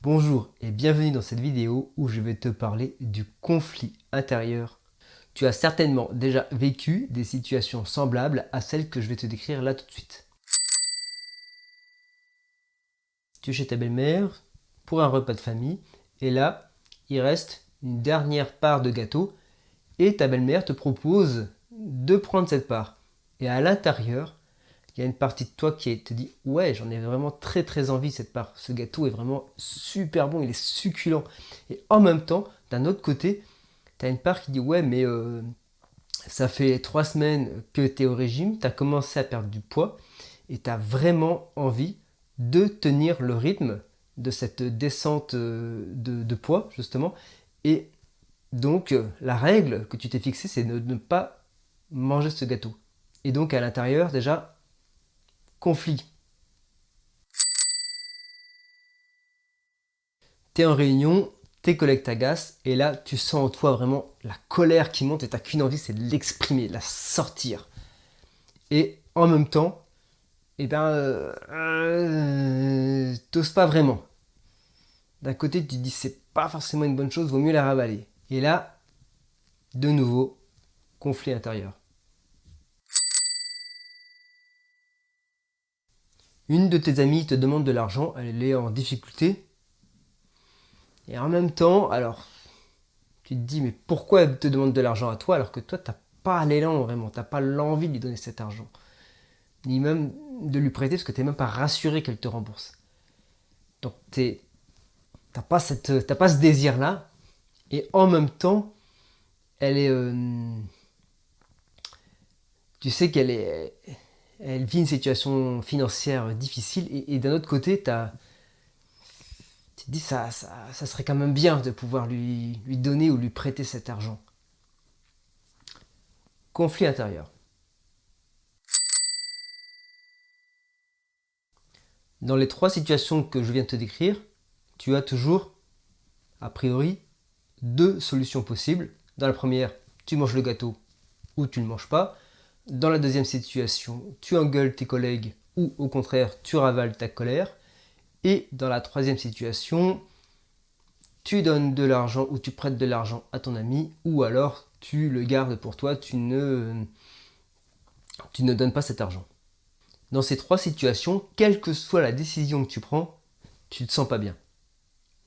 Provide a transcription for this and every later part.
Bonjour et bienvenue dans cette vidéo où je vais te parler du conflit intérieur. Tu as certainement déjà vécu des situations semblables à celles que je vais te décrire là tout de suite. Tu es chez ta belle-mère pour un repas de famille et là, il reste une dernière part de gâteau et ta belle-mère te propose de prendre cette part. Et à l'intérieur, il y a une partie de toi qui te dit ouais, j'en ai vraiment très envie cette part. Ce gâteau est vraiment super bon, il est succulent. Et en même temps, d'un autre côté, tu as une part qui dit ouais, mais ça fait 3 semaines que tu es au régime, tu as commencé à perdre du poids et tu as vraiment envie de tenir le rythme de cette descente de poids justement. Et donc la règle que tu t'es fixée, c'est de ne pas manger ce gâteau. Et donc à l'intérieur déjà, conflit. T'es en réunion, tes collègues t'agacent, et là, tu sens en toi vraiment la colère qui monte, et t'as qu'une envie, c'est de l'exprimer, de la sortir. Et en même temps, t'oses pas vraiment. D'un côté, tu te dis, c'est pas forcément une bonne chose, vaut mieux la ravaler. Et là, de nouveau, conflit intérieur. Une de tes amies te demande de l'argent, elle est en difficulté, et en même temps, alors, tu te dis, mais pourquoi elle te demande de l'argent à toi alors que toi, t'as pas l'élan vraiment, t'as pas l'envie de lui donner cet argent, ni même de lui prêter parce que t'es même pas rassuré qu'elle te rembourse. Donc t'as pas ce désir-là, et en même temps, elle est, tu sais elle vit une situation financière difficile, et d'un autre côté, tu te dis, ça serait quand même bien de pouvoir lui donner ou lui prêter cet argent. Conflit intérieur. Dans les trois situations que je viens de te décrire, tu as toujours, a priori, deux solutions possibles. Dans la première, tu manges le gâteau ou tu ne le manges pas. Dans la deuxième situation, tu engueules tes collègues ou au contraire, tu ravales ta colère. Et dans la troisième situation, tu donnes de l'argent ou tu prêtes de l'argent à ton ami ou alors tu le gardes pour toi, tu ne donnes pas cet argent. Dans ces trois situations, quelle que soit la décision que tu prends, tu ne te sens pas bien.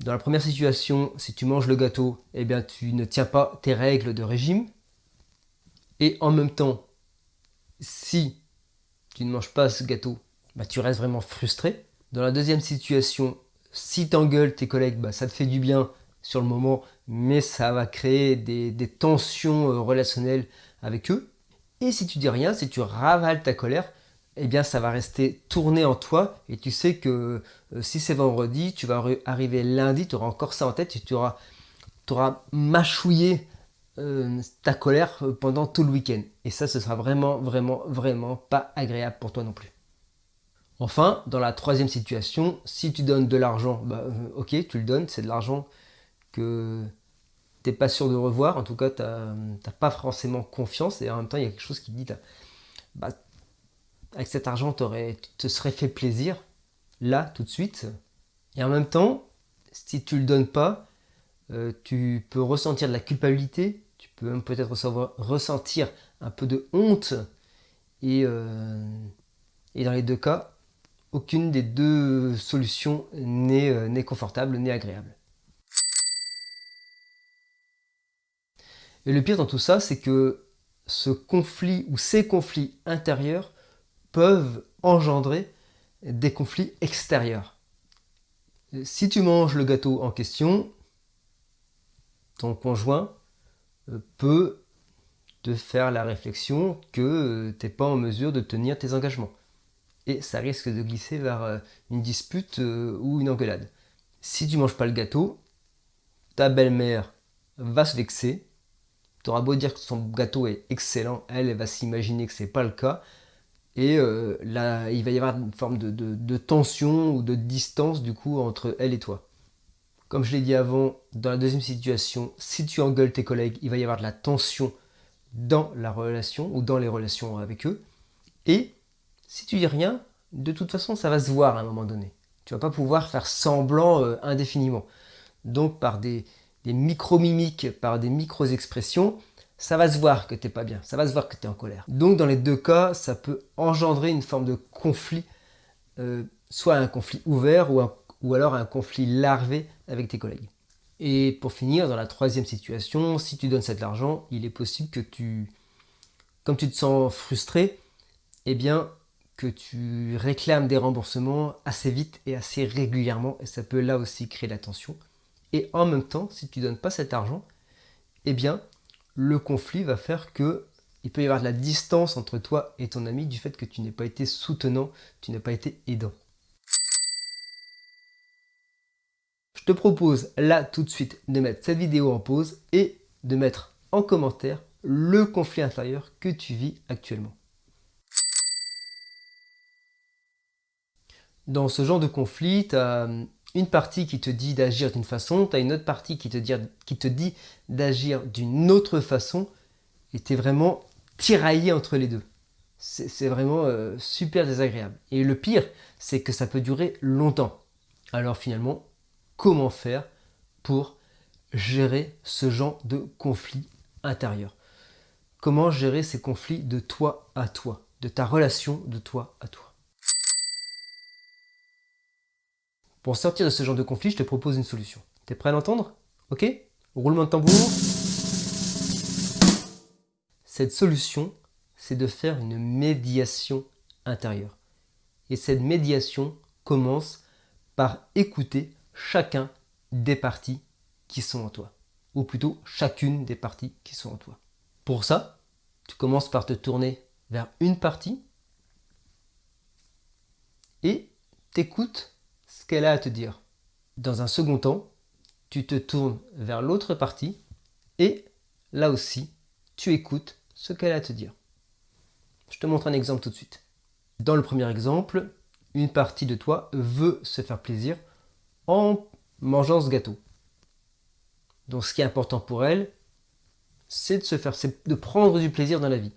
Dans la première situation, si tu manges le gâteau, eh bien tu ne tiens pas tes règles de régime. Et en même temps, si tu ne manges pas ce gâteau, bah, tu restes vraiment frustré. Dans la deuxième situation, si tu engueules tes collègues, bah, ça te fait du bien sur le moment, mais ça va créer des tensions relationnelles avec eux. Et si tu dis rien, si tu ravales ta colère, eh bien ça va rester tourné en toi et tu sais que si c'est vendredi, tu vas arriver lundi, tu auras encore ça en tête et tu auras mâchouillé ta colère pendant tout le week-end. Et ça, ce sera vraiment pas agréable pour toi non plus. Enfin, dans la troisième situation, si tu donnes de l'argent, bah, ok, tu le donnes, c'est de l'argent que t'es pas sûr de revoir, en tout cas, t'as pas forcément confiance, et en même temps, il y a quelque chose qui te dit, bah, avec cet argent, tu te serais fait plaisir, là, tout de suite, et en même temps, si tu le donnes pas, tu peux ressentir de la culpabilité, tu peux même peut-être ressentir un peu de honte, et, euh, et dans les deux cas, aucune des deux solutions n'est confortable, n'est agréable. Et le pire dans tout ça, c'est que ce conflit ou ces conflits intérieurs peuvent engendrer des conflits extérieurs. Si tu manges le gâteau en question, ton conjoint peut te faire la réflexion que tu n'es pas en mesure de tenir tes engagements. Et ça risque de glisser vers une dispute ou une engueulade. Si tu manges pas le gâteau, ta belle-mère va se vexer. Tu auras beau dire que son gâteau est excellent, elle va s'imaginer que c'est pas le cas. Et là, il va y avoir une forme de tension ou de distance du coup entre elle et toi. Comme je l'ai dit avant, dans la deuxième situation, si tu engueules tes collègues, il va y avoir de la tension dans la relation ou dans les relations avec eux. Et si tu dis rien, de toute façon, ça va se voir à un moment donné. Tu vas pas pouvoir faire semblant indéfiniment. Donc par des micro-mimiques, par des micro-expressions, ça va se voir que tu n'es pas bien, ça va se voir que tu es en colère. Donc dans les deux cas, ça peut engendrer une forme de conflit, soit un conflit ouvert ou alors un conflit larvé avec tes collègues. Et pour finir, dans la troisième situation, si tu donnes cet argent, il est possible que comme tu te sens frustré, eh bien, que tu réclames des remboursements assez vite et assez régulièrement, et ça peut là aussi créer la tension. Et en même temps, si tu ne donnes pas cet argent, eh bien, le conflit va faire que il peut y avoir de la distance entre toi et ton ami du fait que tu n'aies pas été soutenant, tu n'as pas été aidant. Je te propose là tout de suite de mettre cette vidéo en pause et de mettre en commentaire le conflit intérieur que tu vis actuellement. Dans ce genre de conflit, tu as une partie qui te dit d'agir d'une façon, tu as une autre partie qui te dit d'agir d'une autre façon, et tu es vraiment tiraillé entre les deux. C'est vraiment super désagréable. Et le pire, c'est que ça peut durer longtemps. Alors finalement, comment faire pour gérer ce genre de conflit intérieur? Comment gérer ces conflits de toi à toi, de ta relation de toi à toi? Pour sortir de ce genre de conflit, je te propose une solution. T'es prêt à l'entendre? Ok? Roulement de tambour. Cette solution, c'est de faire une médiation intérieure. Et cette médiation commence par écouter chacun des parties qui sont en toi. Ou plutôt chacune des parties qui sont en toi. Pour ça, tu commences par te tourner vers une partie et t'écoutes ce qu'elle a à te dire. Dans un second temps, tu te tournes vers l'autre partie et là aussi, tu écoutes ce qu'elle a à te dire. Je te montre un exemple tout de suite. Dans le premier exemple, une partie de toi veut se faire plaisir en mangeant ce gâteau. Donc ce qui est important pour elle, c'est de prendre du plaisir dans la vie.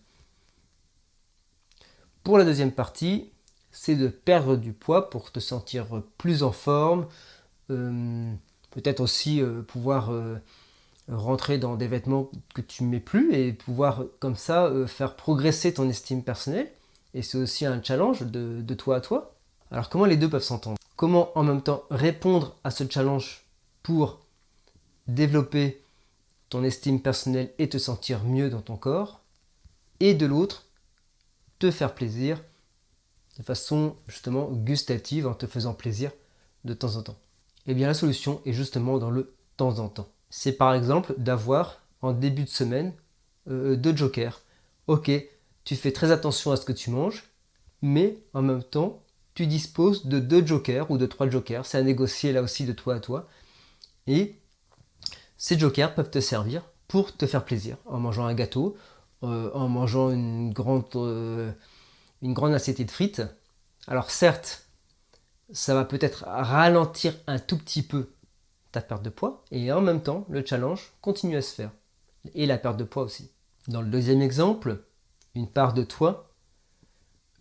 Pour la deuxième partie, c'est de perdre du poids pour te sentir plus en forme, peut-être aussi pouvoir rentrer dans des vêtements que tu ne mets plus et pouvoir comme ça faire progresser ton estime personnelle. Et c'est aussi un challenge de toi à toi. Alors comment les deux peuvent s'entendre? Comment en même temps répondre à ce challenge pour développer ton estime personnelle et te sentir mieux dans ton corps, et de l'autre, te faire plaisir de façon justement gustative en te faisant plaisir de temps en temps. Eh bien la solution est justement dans le temps en temps. C'est par exemple d'avoir en début de semaine 2 jokers. Ok, tu fais très attention à ce que tu manges, mais en même temps, tu disposes de 2 jokers ou de 3 jokers. C'est à négocier là aussi de toi à toi. Et ces jokers peuvent te servir pour te faire plaisir en mangeant un gâteau, en mangeant une grande assiette de frites. Alors certes, ça va peut-être ralentir un tout petit peu ta perte de poids et en même temps, le challenge continue à se faire. Et la perte de poids aussi. Dans le deuxième exemple, une part de toi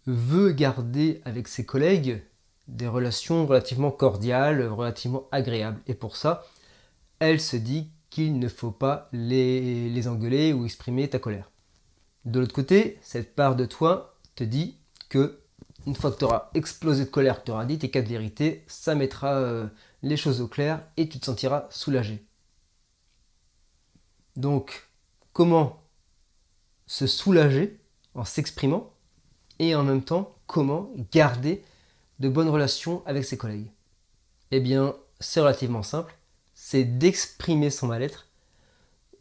veut garder avec ses collègues des relations relativement cordiales, relativement agréables. Et pour ça, elle se dit qu'il ne faut pas les engueuler ou exprimer ta colère. De l'autre côté, cette part de toi te dit que une fois que tu auras explosé de colère, que tu auras dit tes 4 vérités, ça mettra les choses au clair et tu te sentiras soulagé. Donc, comment se soulager en s'exprimant et en même temps, comment garder de bonnes relations avec ses collègues? Eh bien, c'est relativement simple, c'est d'exprimer son mal-être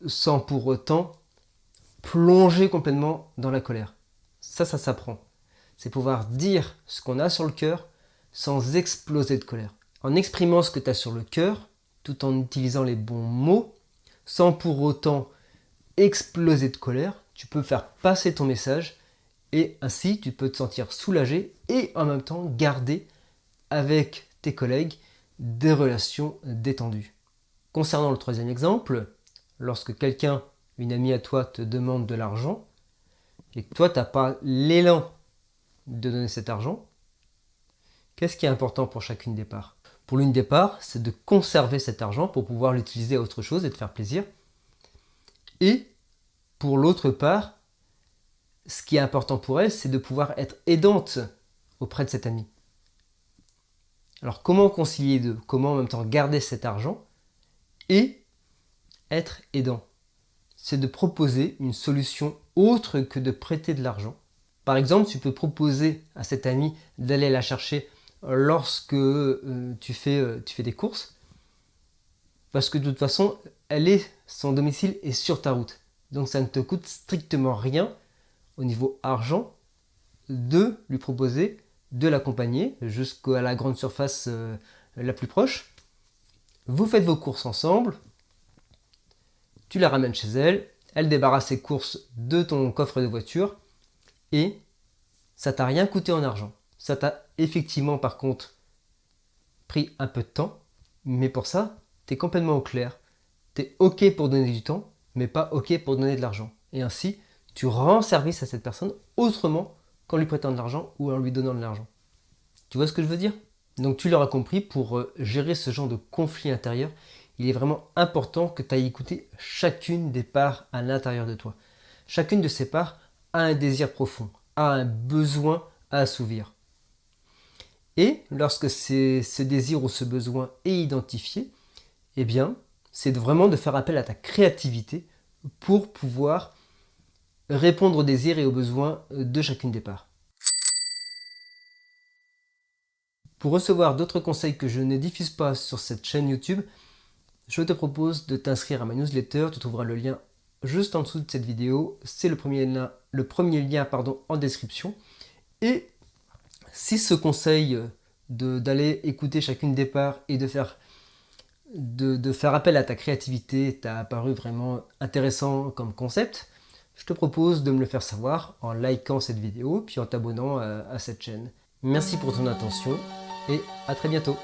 sans pour autant plonger complètement dans la colère. Ça s'apprend. C'est pouvoir dire ce qu'on a sur le cœur sans exploser de colère. En exprimant ce que tu as sur le cœur, tout en utilisant les bons mots, sans pour autant exploser de colère, tu peux faire passer ton message et ainsi tu peux te sentir soulagé et en même temps garder avec tes collègues des relations détendues. Concernant le troisième exemple, lorsque quelqu'un, une amie à toi, te demande de l'argent et que toi, tu n'as pas l'élan de donner cet argent, Qu'est-ce qui est important pour chacune des parts? Pour l'une des parts, c'est de conserver cet argent pour pouvoir l'utiliser à autre chose et te faire plaisir. Et pour l'autre part, ce qui est important pour elle, c'est de pouvoir être aidante auprès de cette amie. Alors comment concilier les deux? Comment en même temps garder cet argent et être aidant? C'est de proposer une solution autre que de prêter de l'argent. Par exemple, tu peux proposer à cette amie d'aller la chercher lorsque tu fais des courses, parce que de toute façon, son domicile est sur ta route. Donc ça ne te coûte strictement rien au niveau argent de lui proposer de l'accompagner jusqu'à la grande surface la plus proche. Vous faites vos courses ensemble, tu la ramènes chez elle, elle débarrasse ses courses de ton coffre de voiture et ça t'a rien coûté en argent. Ça t'a effectivement par contre pris un peu de temps, mais pour ça, tu es complètement au clair. Tu es OK pour donner du temps, mais pas OK pour donner de l'argent. Et ainsi, tu rends service à cette personne autrement qu'en lui prêtant de l'argent ou en lui donnant de l'argent. Tu vois ce que je veux dire? Donc tu l'auras compris, pour gérer ce genre de conflit intérieur, il est vraiment important que tu ailles écouter chacune des parts à l'intérieur de toi. Chacune de ces parts a un désir profond, a un besoin à assouvir. Et lorsque ce désir ou ce besoin est identifié, eh bien, c'est vraiment de faire appel à ta créativité pour pouvoir répondre aux désirs et aux besoins de chacune des parts. Pour recevoir d'autres conseils que je ne diffuse pas sur cette chaîne YouTube, je te propose de t'inscrire à ma newsletter. Tu trouveras le lien juste en dessous de cette vidéo. C'est le premier lien en description. Et si ce conseil d'aller écouter chacune des parts et de faire appel à ta créativité t'a apparu vraiment intéressant comme concept, je te propose de me le faire savoir en likant cette vidéo puis en t'abonnant à cette chaîne. Merci pour ton attention et à très bientôt.